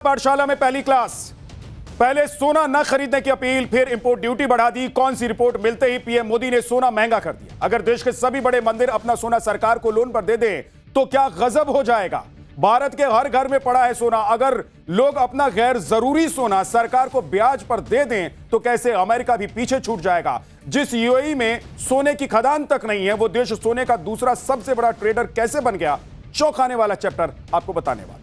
पाठशाला में पहली क्लास। पहले सोना न खरीदने की अपील, फिर इंपोर्ट ड्यूटी बढ़ा दी। कौन सी रिपोर्ट मिलते ही पीएम मोदी ने सोना महंगा कर दिया। अगर देश के सभी बड़े मंदिर अपना सोना सरकार को लोन पर दे दें तो क्या गजब हो जाएगा। भारत के हर घर में पड़ा है सोना। अगर लोग अपना गैर जरूरी सोना सरकार को ब्याज पर दे दें तो कैसे अमेरिका भी पीछे छूट जाएगा। जिस यूएई में सोने की खदान तक नहीं है, वो देश सोने का दूसरा सबसे बड़ा ट्रेडर कैसे बन गया, चौंकाने वाला चैप्टर आपको बताने वाला।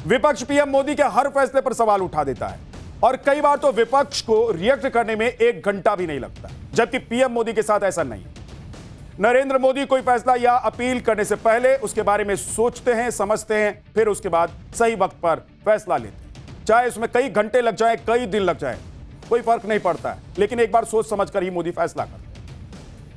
विपक्ष पीएम मोदी के हर फैसले पर सवाल उठा देता है और कई बार तो विपक्ष को रिएक्ट करने में 1 घंटा भी नहीं लगता, जबकि पीएम मोदी के साथ ऐसा नहीं। नरेंद्र मोदी कोई फैसला या अपील करने से पहले उसके बारे में सोचते हैं, समझते हैं, फिर उसके बाद सही वक्त पर फैसला लेते हैं। चाहे उसमें कई घंटे लग जाए, कई दिन लग जाए, कोई फर्क नहीं पड़ता है, लेकिन एक बार सोच समझकर ही मोदी फैसला करते हैं।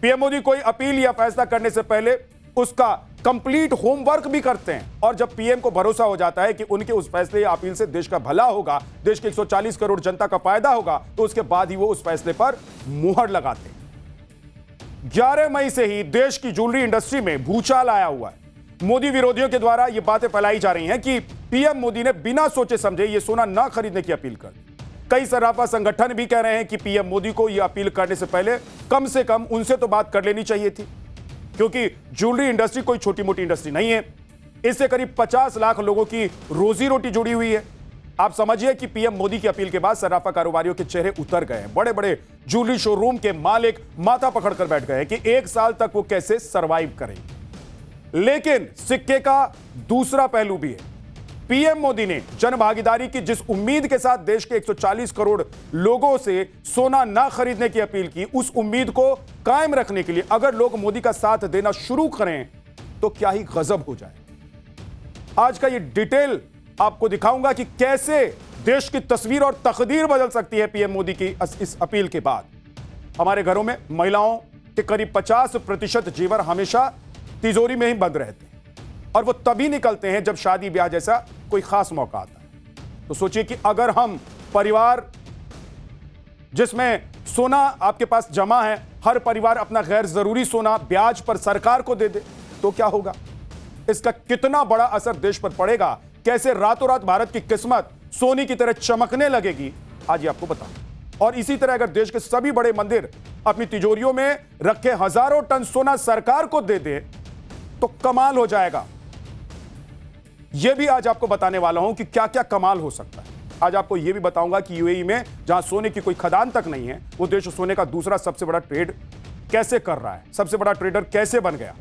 पीएम मोदी कोई अपील या फैसला करने से पहले उसका कंप्लीट होमवर्क भी करते हैं और जब पीएम को भरोसा हो जाता है कि उनके उस फैसले या अपील से देश का भला होगा, देश के 140 करोड़ जनता का फायदा होगा, तो उसके बाद ही वो उस फैसले पर मुहर लगाते हैं। 11 मई से ही देश की ज्वेलरी इंडस्ट्री में भूचाल आया हुआ है। मोदी विरोधियों के द्वारा ये बातें फैलाई जा रही हैं कि पीएम मोदी ने बिना सोचे समझे ये सोना ना खरीदने की अपील कर दी। कई सराफा संगठन भी कह रहे हैं कि पीएम मोदी को यह अपील करने से पहले कम से कम उनसे तो बात कर लेनी चाहिए थी, क्योंकि ज्वेलरी इंडस्ट्री कोई छोटी मोटी इंडस्ट्री नहीं है। इससे करीब 50 लाख लोगों की रोजी रोटी जुड़ी हुई है। आप समझिए कि पीएम मोदी की अपील के बाद सराफा कारोबारियों के चेहरे उतर गए हैं। बड़े बड़े ज्वेलरी शोरूम के मालिक माथा पकड़कर बैठ गए कि 1 साल तक वो कैसे सरवाइव करेंगे। लेकिन सिक्के का दूसरा पहलू भी है। पीएम मोदी ने जनभागीदारी की जिस उम्मीद के साथ देश के 140 करोड़ लोगों से सोना ना खरीदने की अपील की, उस उम्मीद को कायम रखने के लिए अगर लोग मोदी का साथ देना शुरू करें तो क्या ही गजब हो जाए। आज का ये डिटेल आपको दिखाऊंगा कि कैसे देश की तस्वीर और तकदीर बदल सकती है पीएम मोदी की इस अपील के बाद। हमारे घरों में महिलाओं के करीब 50% जेवर हमेशा तिजोरी में ही बंद रहते हैं और वो तभी निकलते हैं जब शादी ब्याह जैसा कोई खास मौका आता है। तो सोचिए कि अगर हम परिवार जिसमें सोना आपके पास जमा है, हर परिवार अपना गैर जरूरी सोना ब्याज पर सरकार को दे दे तो क्या होगा। इसका कितना बड़ा असर देश पर पड़ेगा, कैसे रातों रात भारत की किस्मत सोने की तरह चमकने लगेगी, आज ये आपको बताऊं। और इसी तरह अगर देश के सभी बड़े मंदिर अपनी तिजोरियों में रखे हजारों टन सोना सरकार को दे दे तो कमाल हो जाएगा। यह भी आज आपको बताने वाला हूं कि क्या क्या कमाल हो सकता है। आज आपको यह भी बताऊंगा कि यूएई में जहां सोने की कोई खदान तक नहीं है, वो देश सोने का दूसरा सबसे बड़ा ट्रेड कैसे कर रहा है, सबसे बड़ा ट्रेडर कैसे बन गया।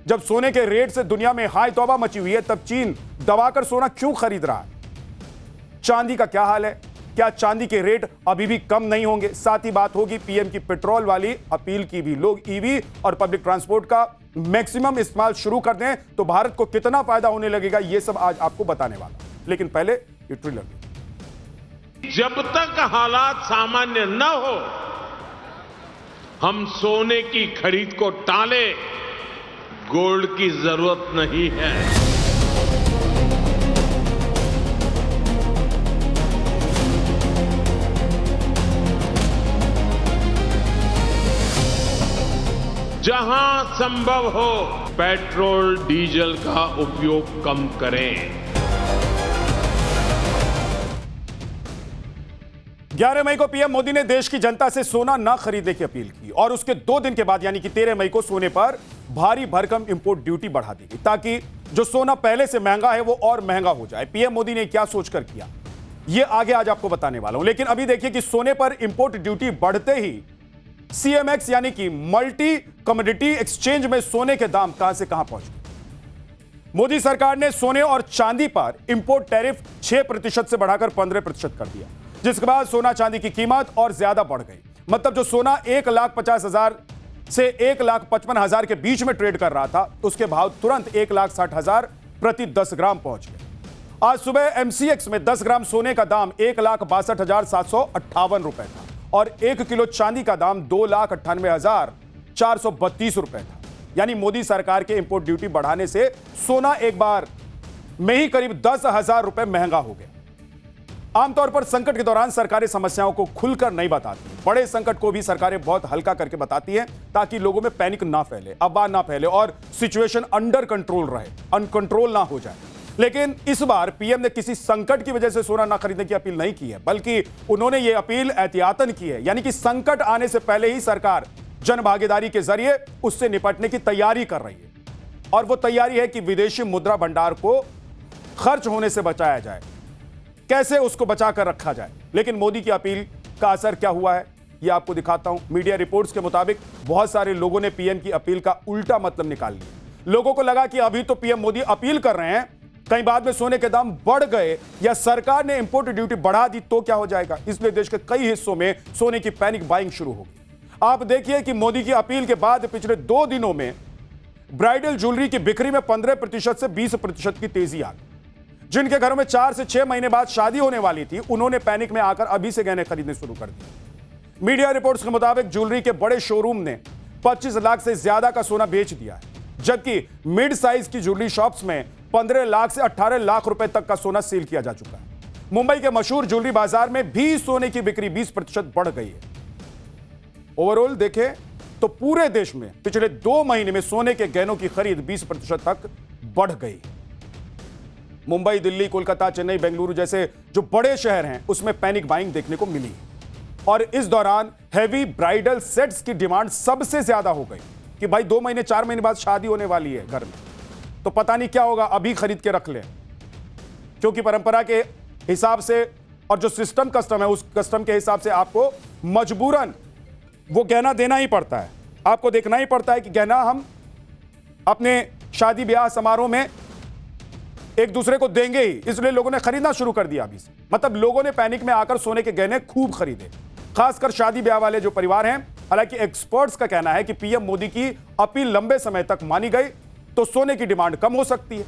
जब सोने के रेट से दुनिया में हाय तौबा मची हुई है, तब चीन दबाकर सोना क्यों खरीद रहा है। चांदी का क्या हाल है, क्या चांदी के रेट अभी भी कम नहीं होंगे। साथ ही बात होगी पीएम की पेट्रोल वाली अपील की भी। लोग ईवी और पब्लिक ट्रांसपोर्ट का मैक्सिमम इस्तेमाल शुरू कर दें तो भारत को कितना फायदा होने लगेगा, यह सब आज आपको बताने वाला। लेकिन पहले ये ट्रिलर। जब तक हालात सामान्य न हो, हम सोने की खरीद को टाले, गोल्ड की जरूरत नहीं है। जहां संभव हो पेट्रोल डीजल का उपयोग कम करें। 11 मई को पीएम मोदी ने देश की जनता से सोना ना खरीदने की अपील की और उसके 2 दिन के बाद यानी कि 13 मई को सोने पर भारी भरकम इंपोर्ट ड्यूटी बढ़ा दी गई ताकि जो सोना पहले से महंगा है वो और महंगा हो जाए। पीएम मोदी ने क्या सोचकर किया, ये आगे आज आपको बताने वाला हूं। लेकिन अभी देखिए कि सोने पर इंपोर्ट ड्यूटी बढ़ते ही सीएमएक्स यानी कि मल्टी कमोडिटी एक्सचेंज में सोने के दाम कहां से कहां पहुंच गए। मोदी सरकार ने सोने और चांदी पर इंपोर्ट टैरिफ 6% से बढ़ाकर 15% कर दिया, जिसके बाद सोना चांदी की कीमत और ज्यादा बढ़ गई। मतलब जो सोना 1,50,000 से 1,55,000 के बीच में ट्रेड कर रहा था, उसके भाव तुरंत 1,60,000 प्रति 10 ग्राम पहुंच गए। आज सुबह एमसीएक्स में 10 ग्राम सोने का दाम 1,62,758 रुपए था और 1 किलो चांदी का दाम 2,98,432 रुपए था। यानी मोदी सरकार के इंपोर्ट ड्यूटी बढ़ाने से सोना एक बार में ही करीब 10,000 रुपए महंगा हो गया। आमतौर पर संकट के दौरान सरकारें समस्याओं को खुलकर नहीं बताती। बड़े संकट को भी सरकारें बहुत हल्का करके बताती हैं ताकि लोगों में पैनिक ना फैले, अफवाह ना फैले और सिचुएशन अंडर कंट्रोल रहे, अनकंट्रोल ना हो जाए। लेकिन इस बार पीएम ने किसी संकट की वजह से सोना ना खरीदने की अपील नहीं की है, बल्कि उन्होंने यह अपील एहतियातन की है, यानी कि संकट आने से पहले ही सरकार जन भागीदारी के जरिए उससे निपटने की तैयारी कर रही है। और वो तैयारी है कि विदेशी मुद्रा भंडार को खर्च होने से बचाया जाए, कैसे उसको बचाकर रखा जाए। लेकिन मोदी की अपील का असर क्या हुआ है, ये आपको दिखाता हूं। मीडिया रिपोर्ट्स के मुताबिक बहुत सारे लोगों ने पीएम की अपील का उल्टा मतलब निकाल लिया। लोगों को लगा कि अभी तो पीएम मोदी अपील कर रहे हैं, कहीं बाद में सोने के दाम बढ़ गए या सरकार ने इंपोर्ट ड्यूटी बढ़ा दी तो क्या हो जाएगा। इसलिए देश के कई हिस्सों में सोने की पैनिक बाइंग शुरू होगी। आप देखिए कि मोदी की अपील के बाद पिछले 2 दिनों में ब्राइडल ज्वेलरी की बिक्री में 15% से 20% की तेजी आ गई। जिनके घरों में 4 से 6 महीने बाद शादी होने वाली थी, उन्होंने पैनिक में आकर अभी से गहने खरीदने शुरू कर दिए। मीडिया रिपोर्ट्स के मुताबिक ज्वेलरी के बड़े शोरूम ने 25 लाख से ज्यादा का सोना बेच दिया है, जबकि मिड साइज की ज्वेलरी शॉप्स में 15 लाख से 18 लाख रुपए तक का सोना सेल किया जा चुका है। मुंबई के मशहूर ज्वेलरी बाजार में भी सोने की बिक्री 20% बढ़ गई है। ओवरऑल देखें तो पूरे देश में पिछले 2 महीने में सोने के गहनों की खरीद 20% तक बढ़ गई। मुंबई, दिल्ली, कोलकाता, चेन्नई, बेंगलुरु जैसे जो बड़े शहर हैं उसमें पैनिक बाइंग देखने को मिली और इस दौरान हैवी ब्राइडल सेट्स की डिमांड सबसे ज्यादा हो गई कि भाई 2 महीने 4 महीने बाद शादी होने वाली है घर में, तो पता नहीं क्या होगा, अभी खरीद के रख लें। क्योंकि परंपरा के हिसाब से और जो सिस्टम कस्टम है उस कस्टम के हिसाब से आपको मजबूरन वो गहना देना ही पड़ता है। आपको देखना ही पड़ता है कि गहना हम अपने शादी ब्याह समारोह में एक दूसरे को देंगे ही, इसलिए लोगों ने खरीदना शुरू कर दिया अभी से। मतलब लोगों ने पैनिक में आकर सोने के गहने खूब खरीदे, खासकर शादी ब्याह वाले जो परिवार हैं। हालांकि एक्सपर्ट्स का कहना है कि पीएम मोदी की अपील लंबे समय तक मानी गई तो सोने की डिमांड कम हो सकती है।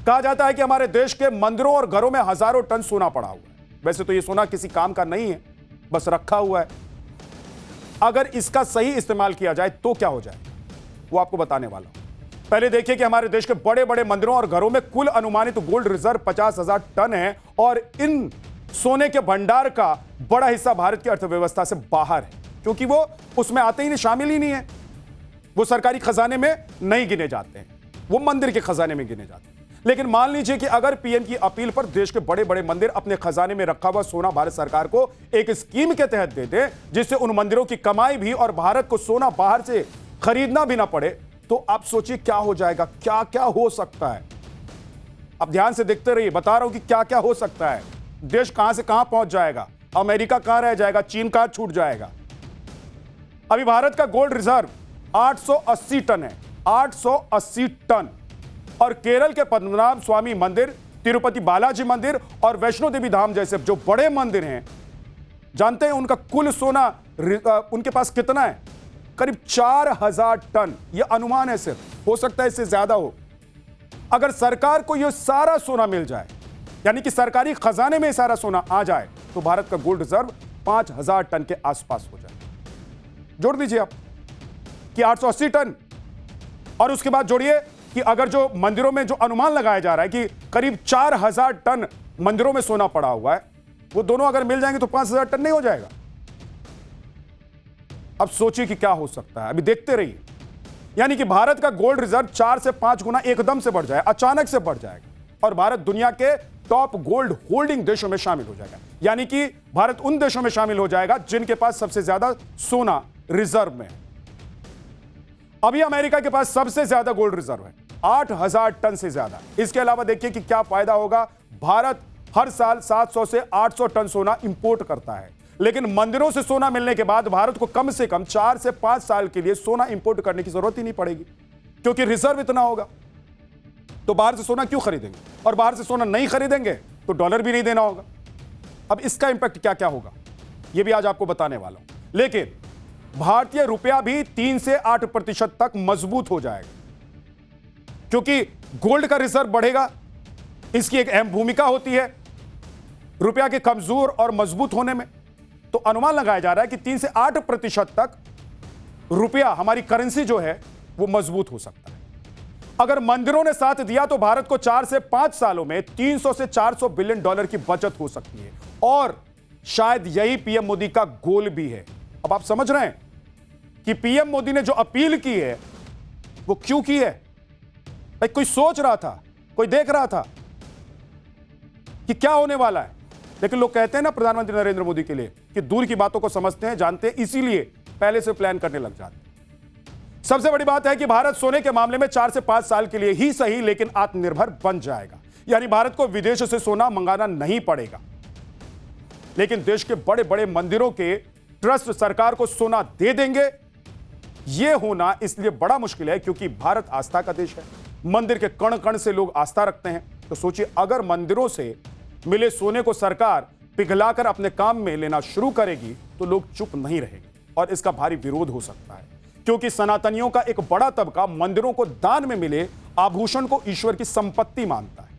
कहा जाता है कि हमारे देश के मंदिरों और घरों में हजारों टन सोना पड़ा हुआ है। वैसे तो यह सोना किसी काम का नहीं है, बस रखा हुआ है। अगर इसका सही इस्तेमाल किया जाए तो क्या हो जाए, वो आपको बताने वाला हूं। पहले देखिए कि हमारे देश के बड़े बड़े मंदिरों और घरों में कुल अनुमानित गोल्ड रिजर्व 50,000 टन है और इन सोने के भंडार का बड़ा हिस्सा भारत की अर्थव्यवस्था से बाहर है, क्योंकि वो उसमें आते ही नहीं, शामिल ही नहीं है। वो सरकारी खजाने में नहीं गिने जाते हैं, वो मंदिर के खजाने में गिने जाते हैं। लेकिन मान लीजिए कि अगर पीएम की अपील पर देश के बड़े बड़े मंदिर अपने खजाने में रखा हुआ सोना भारत सरकार को एक स्कीम के तहत दे दे, जिससे उन मंदिरों की कमाई भी और भारत को सोना बाहर से खरीदना भी ना पड़े, तो आप सोचिए क्या हो जाएगा, क्या क्या हो सकता है। अब ध्यान से देखते रहिए, बता रहा हूं कि क्या क्या हो सकता है। देश कहां से कहां पहुंच जाएगा, अमेरिका कहां रह जाएगा, चीन कहां छूट जाएगा। अभी भारत का गोल्ड रिजर्व 880 टन है, 880 टन। और केरल के पद्मनाभ स्वामी मंदिर, तिरुपति बालाजी मंदिर और वैष्णो देवी धाम जैसे जो बड़े मंदिर हैं, जानते हैं उनका कुल सोना उनके पास कितना है? करीब 4000 टन। यह अनुमान है, सिर्फ हो सकता है इससे ज्यादा हो। अगर सरकार को यह सारा सोना मिल जाए, यानी कि सरकारी खजाने में सारा सोना आ जाए, तो भारत का गोल्ड रिजर्व 5000 टन के आसपास हो जाए। जोड़ दीजिए आप कि 880 टन और उसके बाद जोड़िए कि अगर जो मंदिरों में जो अनुमान लगाया जा रहा है कि करीब 4000 टन मंदिरों में सोना पड़ा हुआ है, वो दोनों अगर मिल जाएंगे तो 5000 टन नहीं हो जाएगा। अब सोचिए कि क्या हो सकता है, अभी देखते रहिए। यानी कि भारत का गोल्ड रिजर्व 4 से 5 गुना एकदम से बढ़ जाए, अचानक से बढ़ जाएगा और भारत दुनिया के टॉप गोल्ड होल्डिंग देशों में शामिल हो जाएगा। यानी कि भारत उन देशों में शामिल हो जाएगा जिनके पास सबसे ज्यादा सोना रिजर्व में है। अभी अमेरिका के पास सबसे ज्यादा गोल्ड रिजर्व है, 8000 टन से ज्यादा। इसके अलावा देखिए कि क्या फायदा होगा। भारत हर साल 700 से 800 टन सोना इंपोर्ट करता है, लेकिन मंदिरों से सोना मिलने के बाद भारत को कम से कम 4 से 5 साल के लिए सोना इंपोर्ट करने की जरूरत ही नहीं पड़ेगी, क्योंकि रिजर्व इतना होगा। तो बाहर से सोना क्यों खरीदेंगे, और बाहर से सोना नहीं खरीदेंगे तो डॉलर भी नहीं देना होगा। अब इसका इंपैक्ट क्या क्या होगा यह भी आज आपको बताने वाला हूं। लेकिन भारतीय रुपया भी 3 से 8% तक मजबूत हो जाएगा, क्योंकि गोल्ड का रिजर्व बढ़ेगा। इसकी एक अहम भूमिका होती है रुपया के कमजोर और मजबूत होने में। तो अनुमान लगाया जा रहा है कि 3 से 8% तक रुपया, हमारी करेंसी जो है, वो मजबूत हो सकता है। अगर मंदिरों ने साथ दिया तो भारत को 4 से 5 सालों में 300 से 400 बिलियन डॉलर की बचत हो सकती है, और शायद यही पीएम मोदी का गोल भी है। अब आप समझ रहे हैं कि पीएम मोदी ने जो अपील की है वो क्यों की है। भाई कोई सोच रहा था कोई देख रहा था कि क्या होने वाला है? लेकिन लोग कहते हैं ना प्रधानमंत्री नरेंद्र मोदी के लिए कि दूर की बातों को समझते हैं, जानते हैं, इसीलिए पहले से प्लान करने लग जाते हैं। सबसे बड़ी बात है कि भारत सोने के मामले में 4 से 5 साल के लिए ही सही लेकिन आत्मनिर्भर बन जाएगा। यानी भारत को विदेश से सोना मंगाना नहीं पड़ेगा। लेकिन देश के बड़े बड़े मंदिरों के ट्रस्ट सरकार को सोना दे देंगे। यह होना इसलिए बड़ा मुश्किल है क्योंकि भारत आस्था का देश है। मंदिर के कण कण से लोग आस्था रखते हैं। तो सोचिए, अगर मंदिरों से मिले सोने को सरकार पिघलाकर अपने काम में लेना शुरू करेगी तो लोग चुप नहीं रहेंगे और इसका भारी विरोध हो सकता है, क्योंकि सनातनियों का एक बड़ा तबका मंदिरों को दान में मिले आभूषण को ईश्वर की संपत्ति मानता है।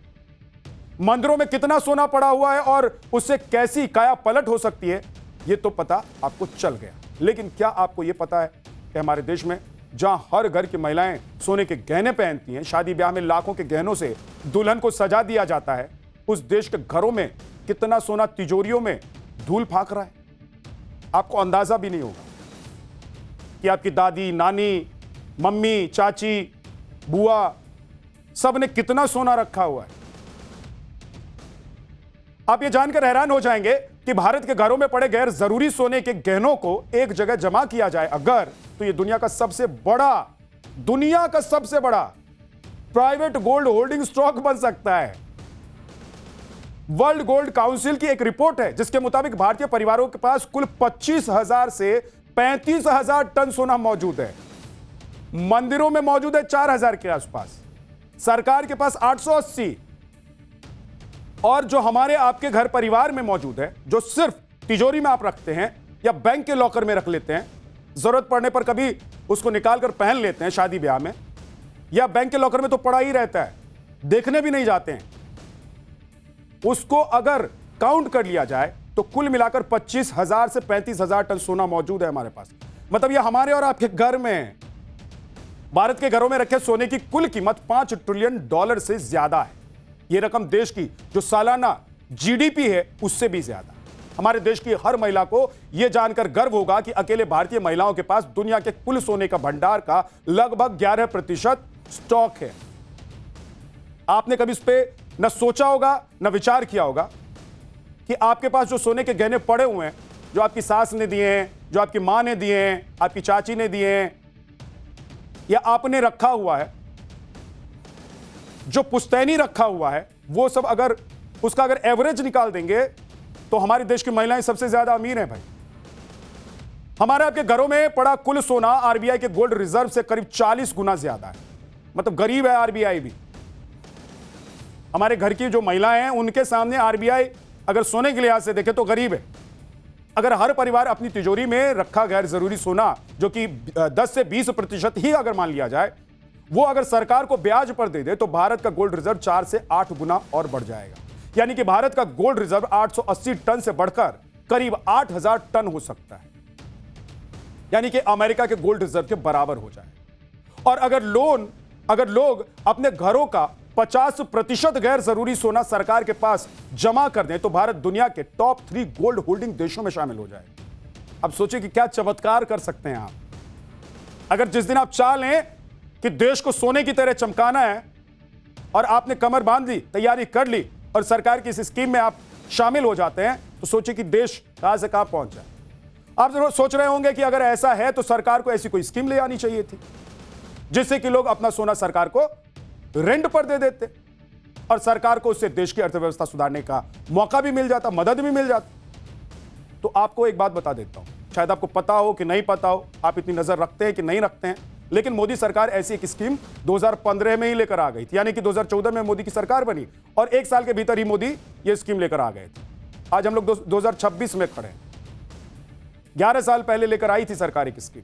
मंदिरों में कितना सोना पड़ा हुआ है और उससे कैसी काया पलट हो सकती है, यह तो पता आपको चल गया। लेकिन क्या आपको यह पता है कि हमारे देश में जहां हर घर की महिलाएं सोने के गहने पहनती हैं, शादी ब्याह में लाखों के गहनों से दुल्हन को सजा दिया जाता है, उस देश के घरों में कितना सोना तिजोरियों में धूल फाक रहा है? आपको अंदाजा भी नहीं होगा कि आपकी दादी, नानी, मम्मी, चाची, बुआ सब ने कितना सोना रखा हुआ है। आप ये जानकर हैरान हो जाएंगे कि भारत के घरों में पड़े गैर जरूरी सोने के गहनों को एक जगह जमा किया जाए अगर, तो ये दुनिया का सबसे बड़ा प्राइवेट गोल्ड होल्डिंग स्टॉक बन सकता है। वर्ल्ड गोल्ड काउंसिल की एक रिपोर्ट है जिसके मुताबिक भारतीय परिवारों के पास कुल 25,000 से 35,000 टन सोना मौजूद है। मंदिरों में मौजूद है 4,000 के आसपास, सरकार के पास 880, और जो हमारे आपके घर परिवार में मौजूद है, जो सिर्फ तिजोरी में आप रखते हैं या बैंक के लॉकर में रख लेते हैं, जरूरत पड़ने पर कभी उसको निकालकर पहन लेते हैं शादी ब्याह में, या बैंक के लॉकर में तो पड़ा ही रहता है, देखने भी नहीं जाते हैं, उसको अगर काउंट कर लिया जाए तो कुल मिलाकर 25,000 से 35,000 टन सोना मौजूद है हमारे पास। मतलब ये हमारे और आपके घर में, भारत के घरों में रखे सोने की कुल कीमत $5 ट्रिलियन से ज्यादा है। यह रकम देश की जो सालाना जीडीपी है उससे भी ज्यादा। हमारे देश की हर महिला को यह जानकर गर्व होगा कि अकेले भारतीय महिलाओं के पास दुनिया के कुल सोने का भंडार का लगभग 11% स्टॉक है। आपने कभी इस पे न सोचा होगा न विचार किया होगा कि आपके पास जो सोने के गहने पड़े हुए हैं, जो आपकी सास ने दिए हैं, जो आपकी मां ने दिए हैं, आपकी चाची ने दिए हैं, या आपने रखा हुआ है, जो पुश्तैनी रखा हुआ है, वो सब अगर उसका अगर एवरेज निकाल देंगे तो हमारे देश की महिलाएं सबसे ज्यादा अमीर हैं भाई। हमारे आपके घरों में पड़ा कुल सोना आरबीआई के गोल्ड रिजर्व से करीब 40 गुना ज्यादा है। मतलब गरीब है आरबीआई भी। हमारे घर की जो महिलाएं हैं उनके सामने आरबीआई अगर सोने के लिहाज से देखे तो गरीब है। अगर हर परिवार अपनी तिजोरी में रखा गैर जरूरी सोना, जो कि 10 से 20% ही अगर मान लिया जाए, वो अगर सरकार को ब्याज पर दे दे तो भारत का गोल्ड रिजर्व 4 से 8 गुना और बढ़ जाएगा। यानी कि भारत का गोल्ड रिजर्व 880 टन से बढ़कर करीब 8,000 टन हो सकता है, यानी कि अमेरिका के गोल्ड रिजर्व के बराबर हो जाए। और अगर लोग अपने घरों का 50% गैर जरूरी सोना सरकार के पास जमा कर दें तो भारत दुनिया के टॉप 3 गोल्ड होल्डिंग देशों में शामिल हो जाए। अब सोचिए कि क्या चमत्कार कर सकते हैं आप। अगर जिस दिन आप चाह लें कि देश को सोने की तरह चमकाना है और आपने कमर बांध ली, तैयारी कर ली और सरकार की इस स्कीम में आप शामिल हो जाते हैं, तो सोचिए कि देश कहां से कहां पहुंच जाए। आप जरूर सोच रहे होंगे कि अगर ऐसा है तो सरकार को ऐसी कोई स्कीम ले आनी चाहिए थी जिससे कि लोग अपना सोना सरकार को रेंट पर दे देते और सरकार को उससे देश की अर्थव्यवस्था सुधारने का मौका भी मिल जाता, मदद भी मिल जाती। तो आपको एक बात बता देता हूं, शायद आपको पता हो कि नहीं पता हो, आप इतनी नजर रखते हैं कि नहीं रखते हैं, लेकिन मोदी सरकार ऐसी एक स्कीम 2015 में ही लेकर आ गई थी। यानी कि 2014 में मोदी की सरकार बनी और 1 साल के भीतर ही मोदी ये स्कीम लेकर आ गए थे। आज हम लोग 2026 में खड़े हैं। 11 साल पहले लेकर आई थी सरकार एक स्कीम।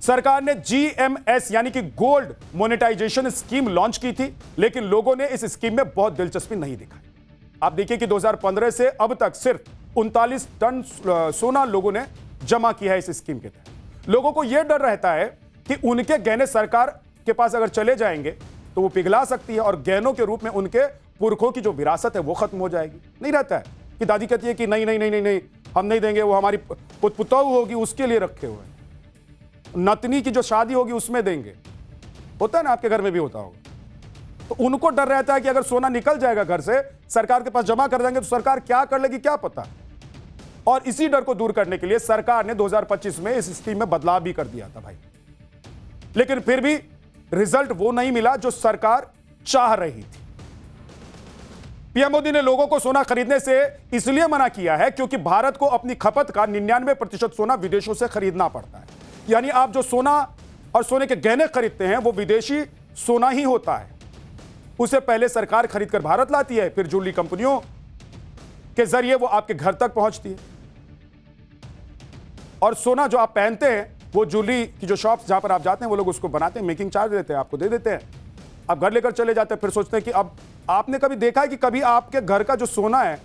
सरकार ने GMS यानी कि गोल्ड मोनेटाइजेशन स्कीम लॉन्च की थी, लेकिन लोगों ने इस स्कीम में बहुत दिलचस्पी नहीं दिखाई। आप देखिए कि 2015 से अब तक सिर्फ 39 टन सोना लोगों ने जमा किया है इस स्कीम के तहत। लोगों को यह डर रहता है कि उनके गहने सरकार के पास अगर चले जाएंगे तो वो पिघला सकती है और गहनों के रूप में उनके पुरखों की जो विरासत है वो खत्म हो जाएगी। नहीं रहता है कि दादी कहती है कि नहीं नहीं नहीं नहीं नहीं हम नहीं देंगे, वो हमारी पुतौह होगी उसके लिए रखे हुए हैं, नतनी की जो शादी होगी उसमें देंगे। होता है ना, आपके घर में भी होता होगा। तो उनको डर रहता है कि अगर सोना निकल जाएगा घर से, सरकार के पास जमा कर देंगे तो सरकार क्या कर लेगी क्या पता। और इसी डर को दूर करने के लिए सरकार ने 2025 में इस स्कीम में बदलाव भी कर दिया था भाई, लेकिन फिर भी रिजल्ट वो नहीं मिला जो सरकार चाह रही थी। पीएम मोदी ने लोगों को सोना खरीदने से इसलिए मना किया है क्योंकि भारत को अपनी खपत का 99% सोना विदेशों से खरीदना पड़ता है। यानी आप जो सोना और सोने के गहने खरीदते हैं वो विदेशी सोना ही होता है। उसे पहले सरकार खरीद कर भारत लाती है, फिर ज्वेलरी कंपनियों के जरिए वो आपके घर तक पहुंचती है। और सोना जो आप पहनते हैं वो ज्वेलरी की जो शॉप्स जहां पर आप जाते हैं वो लोग उसको बनाते हैं, मेकिंग चार्ज देते हैं, आपको दे देते हैं, आप घर लेकर चले जाते हैं। फिर सोचते हैं कि अब आपने कभी देखा है कि कभी आपके घर का जो सोना है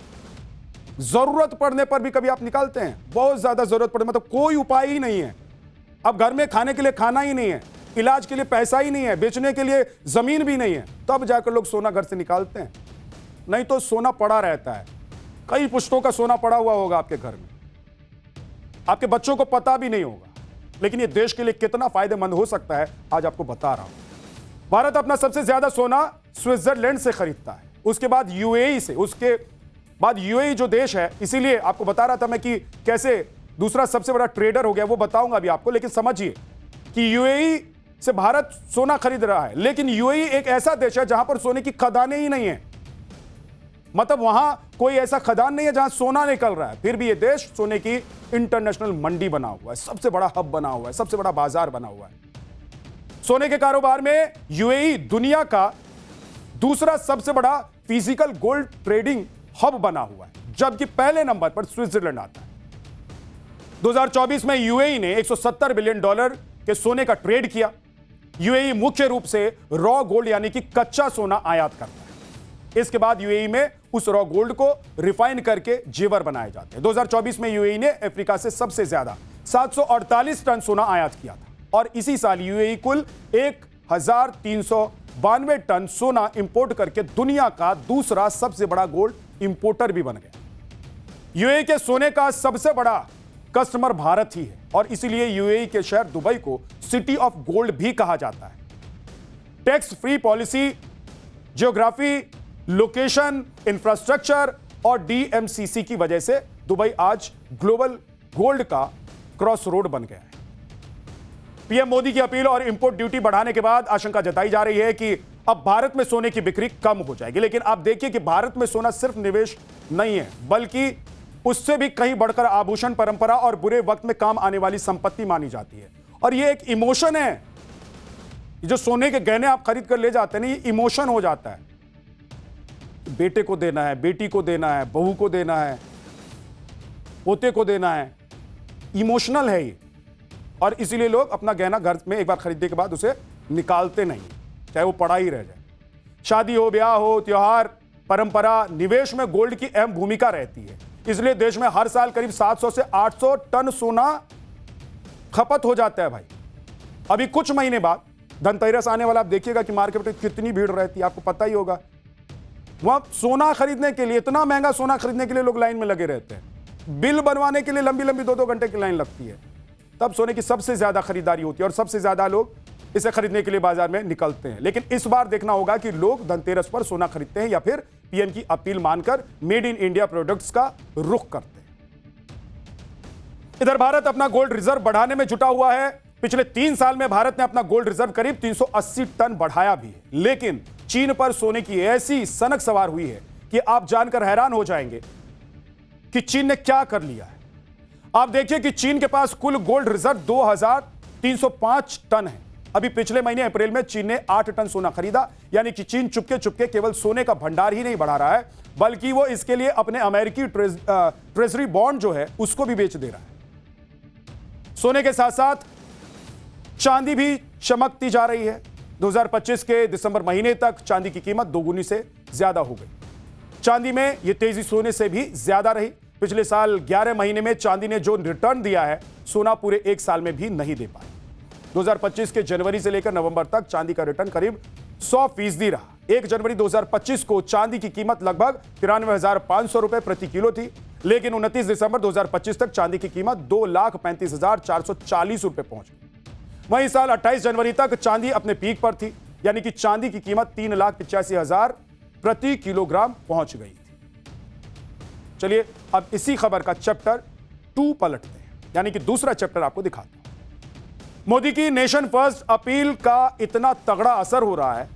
जरूरत पड़ने पर भी कभी आप निकालते हैं? बहुत ज्यादा जरूरत पड़े मतलब कोई उपाय ही नहीं है, अब घर में खाने के लिए खाना ही नहीं है, इलाज के लिए पैसा ही नहीं है, बेचने के लिए जमीन भी नहीं है, तब जाकर लोग सोना घर से निकालते हैं। नहीं तो सोना पड़ा रहता है, कई पुश्तों का सोना पड़ा हुआ होगा आपके घर में, आपके बच्चों को पता भी नहीं होगा। लेकिन ये देश के लिए कितना फायदेमंद हो सकता है आज आपको बता रहा हूं। भारत अपना सबसे ज्यादा सोना स्विट्जरलैंड से खरीदता है, उसके बाद यूएई से, उसके बाद यूएई जो देश है, इसीलिए आपको बता रहा था मैं कि कैसे दूसरा सबसे बड़ा ट्रेडर हो गया, वो बताऊंगा अभी आपको। लेकिन समझिए कि यूएई से भारत सोना खरीद रहा है, लेकिन यूएई एक ऐसा देश है जहां पर सोने की खदानें ही नहीं है, मतलब वहां कोई ऐसा खदान नहीं है जहां सोना निकल रहा है, फिर भी यह देश सोने की इंटरनेशनल मंडी बना हुआ है, सबसे बड़ा हब बना हुआ है, सबसे बड़ा बाजार बना हुआ है। सोने के कारोबार में यूएई दुनिया का दूसरा सबसे बड़ा फिजिकल गोल्ड ट्रेडिंग हब बना हुआ है, जबकि पहले नंबर पर स्विट्जरलैंड आता है। 2024 में यूएई ने $170 बिलियन के सोने का ट्रेड किया। यूएई मुख्य रूप से रॉ गोल्ड यानी कि कच्चा सोना आयात करता है। इसके बाद यूएई में उस रॉ गोल्ड को रिफाइन करके जेवर बनाए जाते हैं। 2024 में यूएई ने अफ्रीका से सबसे ज्यादा 748 टन सोना आयात किया था, और इसी साल यूएई कुल 1392 टन सोना इंपोर्ट करके दुनिया का दूसरा सबसे बड़ा गोल्ड इंपोर्टर भी बन गया। यूएई के सोने का सबसे बड़ा कस्टमर भारत ही है, और इसीलिए यूएई के शहर दुबई को सिटी ऑफ गोल्ड भी कहा जाता है। Tax free policy, geography, location, infrastructure और डीएमसीसी की वजह से दुबई आज ग्लोबल गोल्ड का क्रॉस रोड बन गया है। पीएम मोदी की अपील और इंपोर्ट ड्यूटी बढ़ाने के बाद आशंका जताई जा रही है कि अब भारत में सोने की बिक्री कम हो जाएगी। लेकिन आप देखिए कि भारत में सोना सिर्फ निवेश नहीं है, बल्कि उससे भी कहीं बढ़कर आभूषण, परंपरा और बुरे वक्त में काम आने वाली संपत्ति मानी जाती है। और ये एक इमोशन है, जो सोने के गहने आप खरीद कर ले जाते हैं ना, ये इमोशन हो जाता है। बेटे को देना है, बेटी को देना है, बहू को देना है, पोते को देना है, इमोशनल है ये। और इसीलिए लोग अपना गहना घर में एक बार खरीदने के बाद उसे निकालते नहीं, चाहे वो पड़ा ही रह जाए। शादी हो, ब्याह हो, त्योहार, परंपरा, निवेश में गोल्ड की अहम भूमिका रहती है। इसलिए देश में हर साल करीब 700 से 800 टन सोना खपत हो जाता है भाई। अभी कुछ महीने बाद धनतेरस आने वाला, आप देखिएगा कि मार्केट में कितनी भीड़ रहती है, आपको पता ही होगा। वहां सोना खरीदने के लिए, इतना महंगा सोना खरीदने के लिए लोग लाइन में लगे रहते हैं। बिल बनवाने के लिए लंबी लंबी 2-2 घंटे की लाइन लगती है। तब सोने की सबसे ज्यादा खरीदारी होती है और सबसे ज्यादा लोग इसे खरीदने के लिए बाजार में निकलते हैं। लेकिन इस बार देखना होगा कि लोग धनतेरस पर सोना खरीदते हैं या फिर पीएम की अपील मानकर मेड इन इंडिया प्रोडक्ट्स का रुख करते हैं। इधर भारत अपना गोल्ड रिजर्व बढ़ाने में जुटा हुआ है। पिछले 3 साल में भारत ने अपना गोल्ड रिजर्व करीब 380 टन बढ़ाया भी है। लेकिन चीन पर सोने की ऐसी सनक सवार हुई है कि आप जानकर हैरान हो जाएंगे कि चीन ने क्या कर लिया है। आप देखिए कि चीन के पास कुल गोल्ड रिजर्व 2305 टन है। अभी पिछले महीने अप्रैल में चीन ने 8 टन सोना खरीदा, यानी कि चीन चुपके चुपके केवल सोने का भंडार ही नहीं बढ़ा रहा है, बल्कि वो इसके लिए अपने अमेरिकी ट्रेजरी बॉन्ड जो है उसको भी बेच दे रहा है। सोने के साथ साथ चांदी भी चमकती जा रही है। 2025 के दिसंबर महीने तक चांदी की कीमत दोगुनी से ज्यादा हो गई। चांदी में यह तेजी सोने से भी ज्यादा रही। पिछले साल 11 महीने में चांदी ने जो रिटर्न दिया है, सोना पूरे 1 साल में भी नहीं दे पाया। 2025 के जनवरी से लेकर नवंबर तक चांदी का रिटर्न करीब 100% रहा। 1 जनवरी 2025 को चांदी की कीमत लगभग 93,500 रुपए प्रति किलो थी, लेकिन 29 दिसंबर 2025 तक चांदी की कीमत 2,35,440 रुपए पहुंच गई। वहीं साल 28 जनवरी तक चांदी अपने पीक पर थी। यानी कि चांदी की कीमत 3,85,000 प्रति किलोग्राम पहुंच गई थी। चलिए अब इसी खबर का चैप्टर 2 पलटते हैं, यानी कि दूसरा चैप्टर आपको दिखाता हूं। मोदी की नेशन फर्स्ट अपील का इतना तगड़ा असर हो रहा है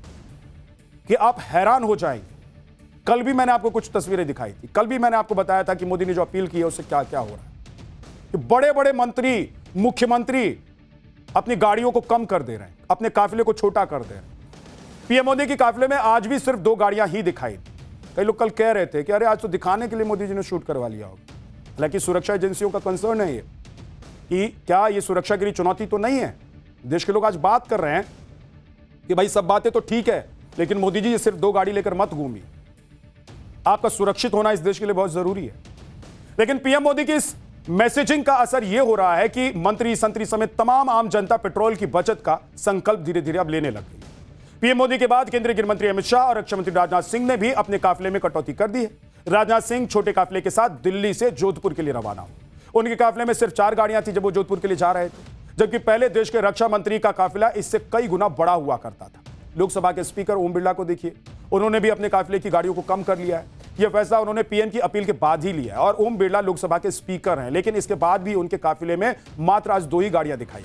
कि आप हैरान हो जाएंगे। कल भी मैंने आपको कुछ तस्वीरें दिखाई थी, कल भी मैंने आपको बताया था कि मोदी ने जो अपील की है उससे क्या क्या हो रहा है कि बड़े बड़े मंत्री, मुख्यमंत्री अपनी गाड़ियों को कम कर दे रहे हैं, अपने काफिले को छोटा कर दे रहे हैं। पीएम मोदी के काफिले में आज भी सिर्फ 2 गाड़ियां ही दिखाई दी। कई लोग कल कह रहे थे कि अरे आज तो दिखाने के लिए मोदी जी ने शूट करवा लिया होगा। हालांकि सुरक्षा एजेंसियों का कंसर्न है ये कि क्या ये सुरक्षा के लिए चुनौती तो नहीं है। देश के लोग आज बात कर रहे हैं कि भाई सब बातें तो ठीक है, लेकिन मोदी जी ये सिर्फ 2 गाड़ी लेकर मत घूमिए, आपका सुरक्षित होना इस देश के लिए बहुत जरूरी है। लेकिन पीएम मोदी की इस मैसेजिंग का असर यह हो रहा है कि मंत्री संतरी समेत तमाम आम जनता पेट्रोल की बचत का संकल्प धीरे धीरे अब लेने लग गई। पीएम मोदी के बाद केंद्रीय गृह मंत्री अमित शाह और रक्षा मंत्री राजनाथ सिंह ने भी अपने काफिले में कटौती कर दी है। राजनाथ सिंह छोटे काफिले के साथ दिल्ली से जोधपुर के लिए रवाना हुए। उनके काफिले में सिर्फ 4 गाड़ियां थी जब वो जोधपुर के लिए जा रहे थे, जबकि पहले देश के रक्षा मंत्री का काफिला इससे कई गुना बड़ा हुआ करता था। लोकसभा के स्पीकर ओम बिरला को देखिए, उन्होंने भी अपने काफिले की गाड़ियों को कम कर लिया है। यह फैसला उन्होंने पीएम की अपील के बाद ही लिया है और ओम बिरला लोकसभा के स्पीकर हैं, लेकिन इसके बाद भी उनके काफिले में मात्र आज 2 ही गाड़ियां दिखाई।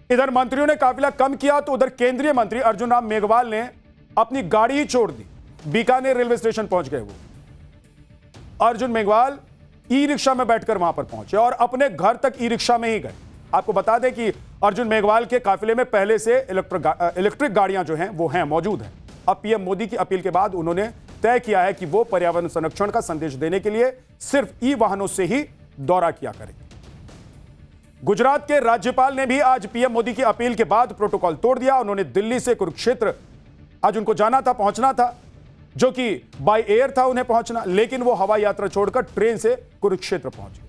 इधर मंत्रियों ने काफिला कम किया तो उधर केंद्रीय मंत्री अर्जुन राम मेघवाल ने अपनी गाड़ी ही छोड़ दी, बीकानेर रेलवे स्टेशन पहुंच गए। वो अर्जुन मेघवाल ई रिक्शा में बैठकर वहां पर पहुंचे और अपने घर तक ई रिक्शा में ही गए। आपको बता दें कि अर्जुन मेघवाल के काफिले में पहले से इलेक्ट्रिक गाड़ियां जो हैं वो हैं, मौजूद हैं। अब पीएम मोदी की अपील के बाद उन्होंने तय किया है कि वो पर्यावरण संरक्षण का संदेश देने के लिए सिर्फ ई वाहनों से ही दौरा किया करेंगे। गुजरात के राज्यपाल ने भी आज पीएम मोदी की अपील के बाद प्रोटोकॉल तोड़ दिया। उन्होंने दिल्ली से कुरुक्षेत्र आज उनको जाना था, पहुंचना था, जो कि बाय एयर था उन्हें पहुंचना, लेकिन वो हवाई यात्रा छोड़कर ट्रेन से कुरुक्षेत्र पहुंचे।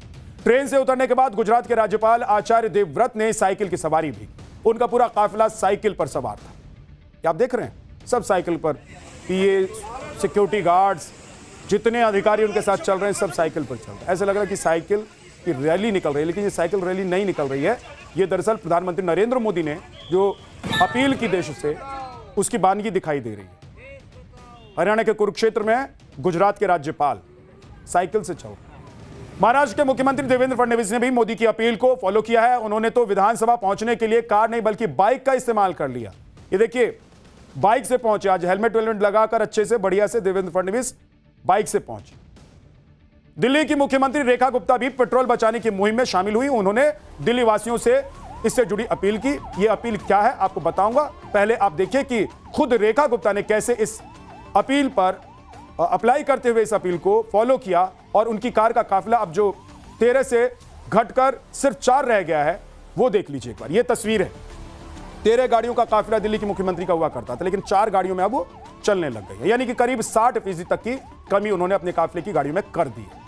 ट्रेन से उतरने के बाद गुजरात के राज्यपाल आचार्य देवव्रत ने साइकिल की सवारी भी। उनका पूरा काफिला साइकिल पर सवार था। क्या आप देख रहे हैं, सब साइकिल पर, पीए, सिक्योरिटी गार्ड्स, जितने अधिकारी उनके साथ चल रहे हैं सब साइकिल पर चल रहे हैं। ऐसा लग रहा है कि साइकिल की रैली निकल रही है, लेकिन ये साइकिल रैली नहीं निकल रही है। ये दरअसल प्रधानमंत्री नरेंद्र मोदी ने जो अपील की देश से, उसकी बानगी दिखाई दे रही है। हरियाणा के कुरुक्षेत्र में गुजरात के राज्यपाल साइकिल से चल रहे हैं। महाराष्ट्र के मुख्यमंत्री देवेंद्र फडणवीस ने भी मोदी की अपील को फॉलो किया है। उन्होंने तो विधानसभा पहुंचने के लिए कार नहीं बल्कि बाइक का इस्तेमाल कर लिया। ये देखिए, बाइक से पहुंचे, आज हेलमेट वेलमेट लगाकर अच्छे से बढ़िया से देवेंद्र फडणवीस बाइक से पहुंचे। दिल्ली की मुख्यमंत्री रेखा गुप्ता भी पेट्रोल बचाने की मुहिम में शामिल हुई। उन्होंने दिल्ली वासियों से इससे जुड़ी अपील की। यह अपील क्या है आपको बताऊंगा, पहले आप देखिए कि खुद रेखा गुप्ता ने कैसे इस अपील पर अप्लाई करते हुए इस अपील को फॉलो किया और उनकी कार का काफिला अब जो 13 से घटकर सिर्फ 4 रह गया है, वो देख लीजिए एक बार। यह तस्वीर है, 13 गाड़ियों का काफिला दिल्ली की मुख्यमंत्री का हुआ करता था, लेकिन 4 गाड़ियों में अब वो चलने लग गई है। यानी कि करीब 60% तक की कमी उन्होंने अपने काफिले की गाड़ियों में कर दी है।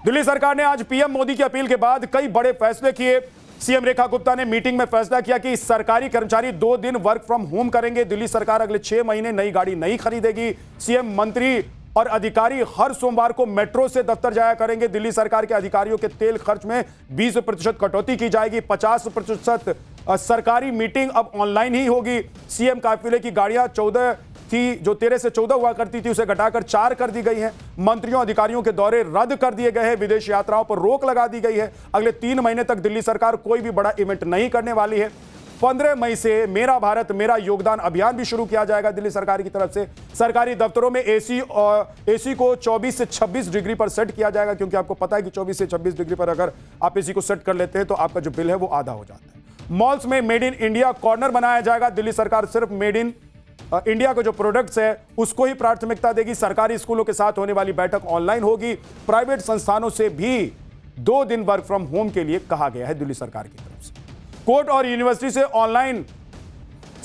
दिल्ली सरकार ने आज पीएम मोदी की अपील के बाद कई बड़े फैसले किए। सीएम रेखा गुप्ता ने मीटिंग में फैसला किया कि सरकारी कर्मचारी 2 दिन वर्क फ्रॉम होम करेंगे। दिल्ली सरकार अगले 6 महीने नई गाड़ी नहीं खरीदेगी। सीएम, मंत्री और अधिकारी हर सोमवार को मेट्रो से दफ्तर जाया करेंगे। दिल्ली सरकार के अधिकारियों के तेल खर्च में 20% कटौती की जाएगी। 50% सरकारी मीटिंग अब ऑनलाइन ही होगी। सीएम काफिले की गाड़ियां 14 थी, जो 13 से 14 हुआ करती थी, उसे घटाकर 4 कर दी गई हैं। मंत्रियों अधिकारियों के दौरे रद्द कर दिए गए हैं। विदेश यात्राओं पर रोक लगा दी गई है। अगले 3 महीने तक दिल्ली सरकार कोई भी बड़ा इवेंट नहीं करने वाली है। 15 मई से मेरा भारत मेरा योगदान अभियान भी शुरू किया जाएगा दिल्ली सरकार की तरफ से। सरकारी दफ्तरों में एसी को 24 से 26 डिग्री पर सेट किया जाएगा, क्योंकि आपको पता है कि 24 से 26 डिग्री पर अगर आप एसी को सेट कर लेते हैं तो आपका जो बिल है वो आधा हो जाता है। मॉल्स में मेड इन इंडिया कॉर्नर बनाया जाएगा। दिल्ली सरकार सिर्फ मेड इन इंडिया के जो प्रोडक्ट्स है उसको ही प्राथमिकता देगी। सरकारी स्कूलों के साथ होने वाली बैठक ऑनलाइन होगी। प्राइवेट संस्थानों से भी 2 दिन वर्क फ्रॉम होम के लिए कहा गया है दिल्ली सरकार की तरफ से। कोर्ट और यूनिवर्सिटी से ऑनलाइन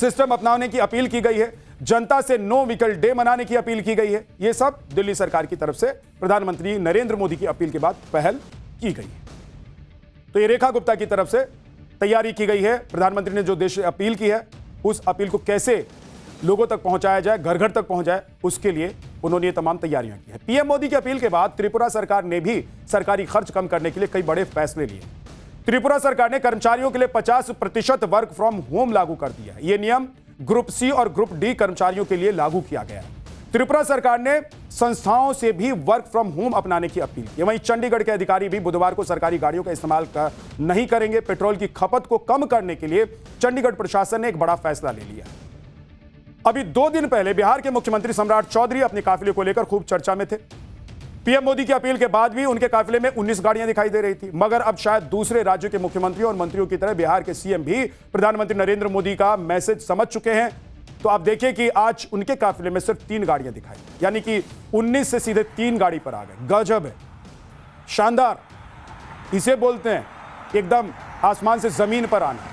सिस्टम अपनाने की अपील की गई है। जनता से नो व्हीकल डे मनाने की अपील की गई है। यह सब दिल्ली सरकार की तरफ से प्रधानमंत्री नरेंद्र मोदी की अपील के बाद पहल की गई है। तो ये रेखा गुप्ता की तरफ से तैयारी की गई है। प्रधानमंत्री ने जो देश से अपील की है, उस अपील को कैसे लोगों तक पहुंचाया जाए, घर घर तक पहुंच जाए, उसके लिए उन्होंने ये तमाम तैयारियां की है। पीएम मोदी की अपील के बाद त्रिपुरा सरकार ने भी सरकारी खर्च कम करने के लिए कई बड़े फैसले लिए। त्रिपुरा सरकार ने कर्मचारियों के लिए 50% वर्क फ्रॉम होम लागू कर दिया है। यह नियम ग्रुप सी और ग्रुप डी कर्मचारियों के लिए लागू किया गया है। त्रिपुरा सरकार ने संस्थाओं से भी वर्क फ्रॉम होम अपनाने की अपील की। वहीं चंडीगढ़ के अधिकारी भी बुधवार को सरकारी गाड़ियों का इस्तेमाल नहीं करेंगे। पेट्रोल की खपत को कम करने के लिए चंडीगढ़ प्रशासन ने एक बड़ा फैसला ले लिया। अभी 2 दिन पहले बिहार के मुख्यमंत्री सम्राट चौधरी अपने काफिले को लेकर खूब चर्चा में थे। पीएम मोदी की अपील के बाद भी उनके काफिले में 19 गाड़ियां दिखाई दे रही थी। मगर अब शायद दूसरे राज्यों के मुख्यमंत्रियों और मंत्रियों की तरह बिहार के सीएम भी प्रधानमंत्री नरेंद्र मोदी का मैसेज समझ चुके हैं। तो आप देखिए कि आज उनके काफिले में सिर्फ 3 गाड़ियां दिखाई, यानी कि 19 से सीधे 3 गाड़ी पर आ गए। गजब है, शानदार, इसे बोलते हैं एकदम आसमान से जमीन पर आना।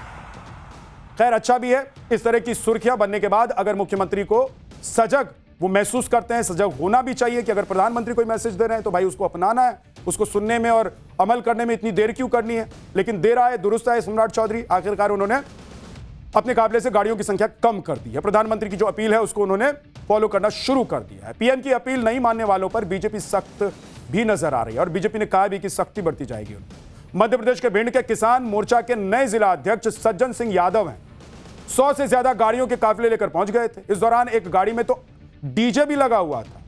खैर अच्छा भी है, इस तरह की सुर्खियां बनने के बाद अगर मुख्यमंत्री को सजग वो महसूस करते हैं, सजग होना भी चाहिए कि अगर प्रधानमंत्री कोई मैसेज दे रहे हैं तो भाई उसको अपनाना है, उसको सुनने में और अमल करने में इतनी देर क्यों करनी है। लेकिन देर आए दुरुस्त आए सम्राट चौधरी, आखिरकार उन्होंने अपने काफिले से गाड़ियों की संख्या कम कर दी है। प्रधानमंत्री की जो अपील है उसको उन्होंने फॉलो करना शुरू कर दिया है। पीएम की अपील नहीं मानने वालों पर बीजेपी सख्त भी नजर आ रही है और बीजेपी ने कहा भी कि सख्ती बढ़ती जाएगी। मध्य प्रदेश के भिंड के किसान मोर्चा के नए जिला अध्यक्ष सज्जन सिंह यादव हैं 100 से ज्यादा गाड़ियों के काफिले लेकर पहुंच गए थे। इस दौरान एक गाड़ी में तो डीजे भी लगा हुआ था।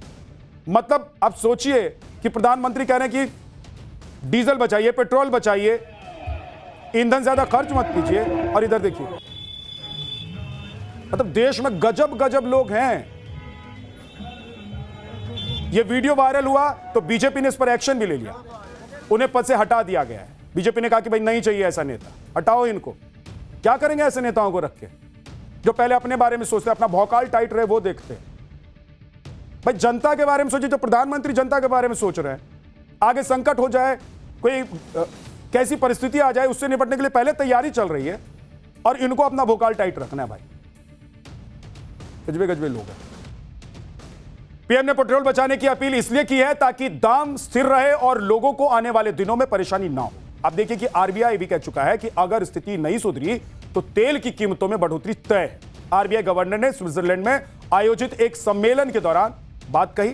मतलब आप सोचिए कि प्रधानमंत्री कह रहे हैं कि डीजल बचाइए, पेट्रोल बचाइए, ईंधन ज्यादा खर्च मत कीजिए, और इधर देखिए, मतलब देश में गजब गजब लोग हैं। यह वीडियो वायरल हुआ तो बीजेपी ने इस पर एक्शन भी ले लिया, उन्हें पद से हटा दिया गया है। बीजेपी ने कहा कि भाई नहीं चाहिए ऐसा नेता, हटाओ इनको। क्या करेंगे ऐसे नेताओं को रख के जो पहले अपने बारे में सोचते हैं, अपना भौकाल टाइट रहे वो देखते हैं। भाई जनता के बारे में सोचिए, जो प्रधानमंत्री जनता के बारे में सोच रहे हैं, आगे संकट हो जाए, कोई कैसी परिस्थिति आ जाए, उससे निपटने के लिए पहले तैयारी चल रही है और इनको अपना भौकाल टाइट रखना है। भाई गजबे गजबे लोग हैं। पीएम ने पेट्रोल बचाने की अपील इसलिए की है ताकि दाम स्थिर रहे और लोगों को आने वाले दिनों में परेशानी ना हो। आप देखिए कि आरबीआई भी कह चुका है कि अगर स्थिति नहीं सुधरी तो तेल की कीमतों में बढ़ोतरी तय है। आरबीआई गवर्नर ने स्विट्जरलैंड में आयोजित एक सम्मेलन के दौरान बात कही।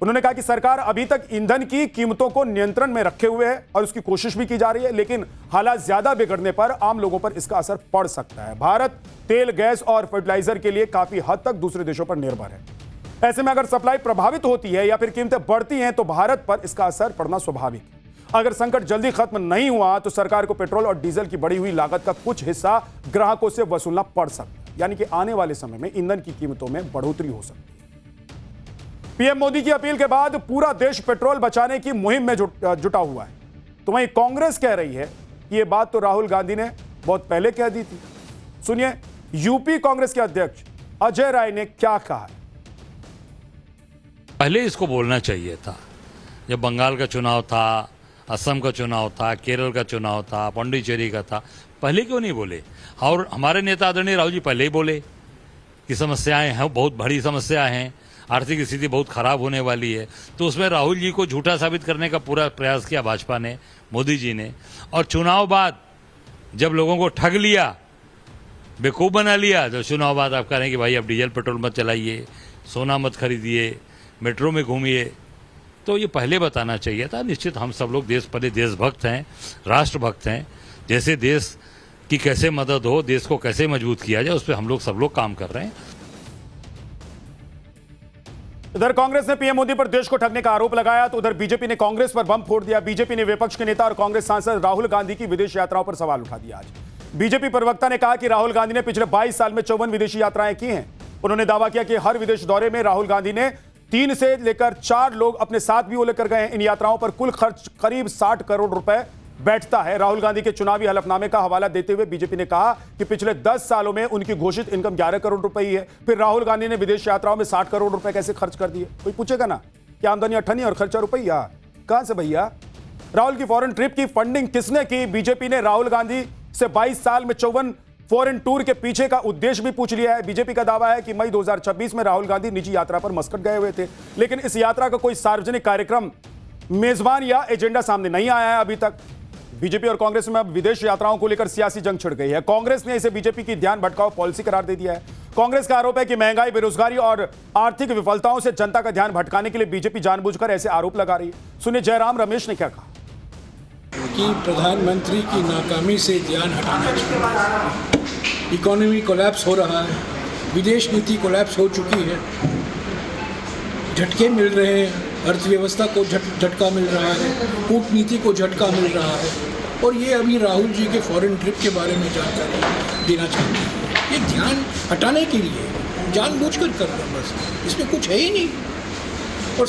उन्होंने कहा कि सरकार अभी तक ईंधन की कीमतों को नियंत्रण में रखे हुए है और उसकी कोशिश भी की जा रही है, लेकिन हालात ज्यादा बिगड़ने पर आम लोगों पर इसका असर पड़ सकता है। भारत तेल, गैस और फर्टिलाइजर के लिए काफी हद तक दूसरे देशों पर निर्भर है। ऐसे में अगर सप्लाई प्रभावित होती है या फिर कीमतें बढ़ती हैं तो भारत पर इसका असर पड़ना स्वाभाविक है। अगर संकट जल्दी खत्म नहीं हुआ तो सरकार को पेट्रोल और डीजल की बढ़ी हुई लागत का कुछ हिस्सा ग्राहकों से वसूलना पड़ सकता है, यानी कि आने वाले समय में ईंधन की कीमतों में बढ़ोतरी हो सकती है। पीएम मोदी की अपील के बाद पूरा देश पेट्रोल बचाने की मुहिम में जुटा हुआ है। तो वहीं कांग्रेस कह रही है कि यह बात तो राहुल गांधी ने बहुत पहले कह दी थी। सुनिए यूपी कांग्रेस के अध्यक्ष अजय राय ने क्या कहा है। पहले इसको बोलना चाहिए था, जब बंगाल का चुनाव था, असम का चुनाव था, केरल का चुनाव था, पांडिचेरी का था, पहले क्यों नहीं बोले। और हमारे नेता आदरणीय राहुल जी पहले ही बोले कि समस्याएं हैं, बहुत बड़ी समस्या हैं, आर्थिक स्थिति बहुत खराब होने वाली है। तो उसमें राहुल जी को झूठा साबित करने का पूरा प्रयास किया भाजपा ने, मोदी जी ने। और चुनाव बाद जब लोगों को ठग लिया, बेवकूफ़ बना लिया, तो चुनाव बाद आप कह रहे हैं कि भाई अब डीजल पेट्रोल मत चलाइए, सोना मत खरीदिए, मेट्रो में घूमिए। तो ये पहले बताना चाहिए था। निश्चित हम सब लोग देशभक्त हैं, राष्ट्रभक्त हैं। जैसे देश की कैसे मदद हो, देश को कैसे मजबूत किया जाए, उस पर हम लोग सब लोग काम कर रहे हैं। इधर कांग्रेस ने पीएम मोदी पर देश को ठगने का आरोप लगाया तो उधर बीजेपी ने कांग्रेस पर बम फोड़ दिया। बीजेपी ने विपक्ष के नेता और कांग्रेस सांसद राहुल गांधी की विदेश यात्राओं पर सवाल उठा दिया। आज बीजेपी प्रवक्ता ने कहा कि राहुल गांधी ने पिछले 22 साल में 54 विदेशी यात्राएं की हैं। उन्होंने दावा किया कि हर विदेश दौरे में राहुल गांधी ने 3 से लेकर 4 लोग अपने साथ भी वो लेकर गए हैं। इन यात्राओं पर कुल खर्च करीब 60 करोड़ रुपए बैठता है। राहुल गांधी के चुनावी हलफनामे का हवाला देते हुए बीजेपी ने कहा कि पिछले 10 सालों में उनकी घोषित इनकम 11 करोड़ रुपए ही है। फिर राहुल गांधी ने विदेश यात्राओं में 60 करोड़ रुपए कैसे खर्च कर दिए। कोई पूछेगा ना कि आमदनी 98 और खर्चा रुपया कहां से भैया। राहुल की फॉरेन ट्रिप की फंडिंग किसने की। बीजेपी ने राहुल गांधी से 22 साल में 54 फॉरेन टूर के पीछे का उद्देश्य भी पूछ लिया है। बीजेपी का दावा है कि मई 2026 में राहुल गांधी निजी यात्रा पर मस्कट गए हुए थे, लेकिन इस यात्रा का कोई सार्वजनिक कार्यक्रम, मेजबान या एजेंडा सामने नहीं आया है अभी तक। बीजेपी और कांग्रेस में अब विदेश यात्राओं को लेकर सियासी जंग छिड़ गई है। कांग्रेस ने इसे बीजेपी की ध्यान भटकाओ पॉलिसी करार दे दिया है। कांग्रेस का आरोप है कि महंगाई, बेरोजगारी और आर्थिक विफलताओं से जनता का ध्यान भटकाने के लिए बीजेपी जानबूझकर ऐसे आरोप लगा रही है। सुनिए जयराम रमेश ने क्या कहा। कि प्रधानमंत्री की नाकामी से ध्यान हटाना चाहिए। इकोनॉमी कोलैप्स हो रहा है, विदेश नीति कोलैप्स हो चुकी है, झटके मिल रहे हैं, अर्थव्यवस्था को झटका मिल रहा है, कूटनीति को झटका मिल रहा है, और ये अभी राहुल जी के फॉरेन ट्रिप के बारे में जानकारी देना चाहते हैं। ये ध्यान हटाने के लिए जानबूझकर कर रहे हैं, बस इसमें कुछ है ही नहीं। और